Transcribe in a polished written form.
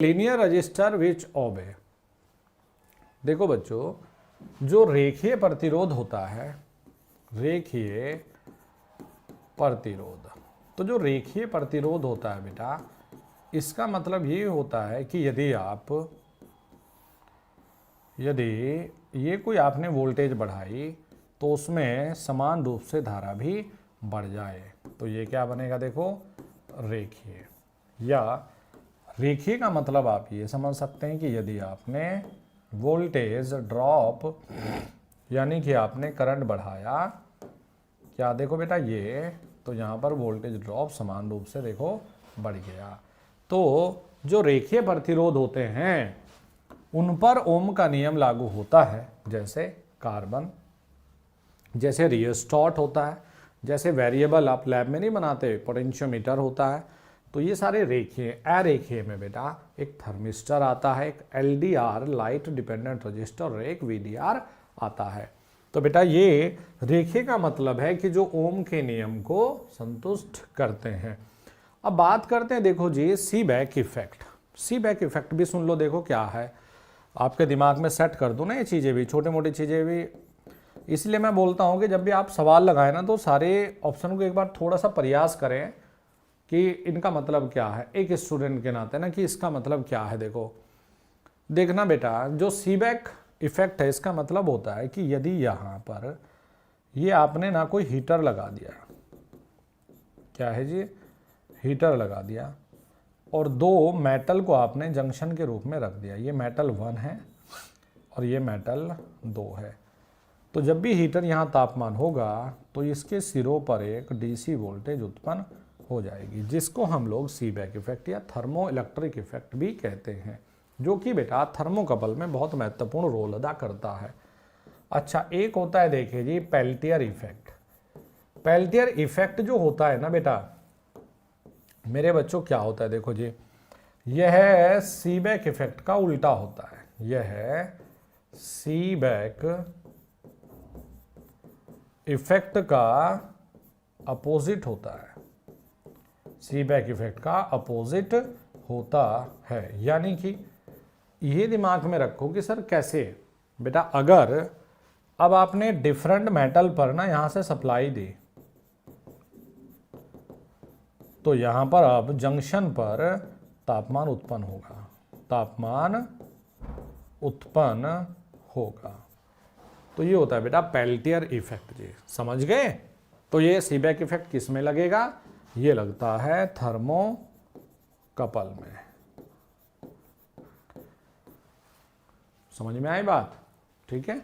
Linear register which ओबे। देखो बच्चों, जो रेखीय प्रतिरोध होता है, रेखीय प्रतिरोध, तो जो रेखीय प्रतिरोध होता है बेटा, इसका मतलब ये होता है कि यदि ये कोई आपने वोल्टेज बढ़ाई तो उसमें समान रूप से धारा भी बढ़ जाए, तो ये क्या बनेगा, देखो रेखीय। या रेखीय का मतलब आप ये समझ सकते हैं कि यदि आपने वोल्टेज ड्रॉप यानी कि आपने करंट बढ़ाया, क्या देखो बेटा ये, तो यहाँ पर वोल्टेज ड्रॉप समान रूप से देखो बढ़ गया। तो जो रेखीय प्रतिरोध होते हैं उन पर ओम का नियम लागू होता है, जैसे कार्बन, जैसे रियोस्टेट होता है, जैसे वेरिएबल आप लैब में नहीं बनाते, पोटेंशियोमीटर होता है। तो ये सारे रेखीय। अरेखीय में बेटा एक थर्मिस्टर आता है, एक LDR लाइट डिपेंडेंट रजिस्टर और एक VDR आता है। तो बेटा ये रेखीय का मतलब है कि जो ओम के नियम को संतुष्ट करते हैं। अब बात करते हैं, देखो जी, सीबैक इफेक्ट। सीबैक इफेक्ट भी सुन लो, देखो क्या है, आपके दिमाग में सेट कर दो ना ये चीज़ें भी, छोटी मोटी चीज़ें भी। इसलिए मैं बोलता हूँ कि जब भी आप सवाल लगाए ना, तो सारे ऑप्शन को एक बार थोड़ा सा प्रयास करें कि इनका मतलब क्या है, एक स्टूडेंट के नाते ना, कि इसका मतलब क्या है। देखो देखना बेटा, जो सीबैक इफेक्ट है, इसका मतलब होता है कि यदि यहाँ पर ये आपने ना कोई हीटर लगा दिया, क्या है जी, हीटर लगा दिया, और दो मेटल को आपने जंक्शन के रूप में रख दिया, ये मेटल 1 है और ये मेटल 2 है। तो जब भी हीटर यहाँ तापमान होगा तो इसके सिरों पर एक DC वोल्टेज उत्पन्न हो जाएगी, जिसको हम लोग सीबैक इफेक्ट या थर्मो इलेक्ट्रिक इफेक्ट भी कहते हैं, जो कि बेटा थर्मोकपल में बहुत महत्वपूर्ण रोल अदा करता है। अच्छा, एक होता है, देखिए जी, पेल्टियर इफेक्ट। पेल्टियर इफेक्ट जो होता है ना बेटा, मेरे बच्चों, क्या होता है, देखो जी, यह सीबैक इफेक्ट का उल्टा होता है। यह सीबैक इफेक्ट का अपोजिट होता है, सीबैक इफेक्ट का अपोजिट होता है। यानी कि ये दिमाग में रखो कि सर कैसे बेटा, अगर अब आपने डिफरेंट मेटल पर ना यहां से सप्लाई दी, तो यहां पर अब जंक्शन पर तापमान उत्पन्न होगा, तापमान उत्पन्न होगा। तो ये होता है बेटा पेल्टियर इफेक्ट जी, समझ गए। तो ये सीबैक इफेक्ट किस में लगेगा, ये लगता है थर्मोकपल में। समझ में आई बात, ठीक है।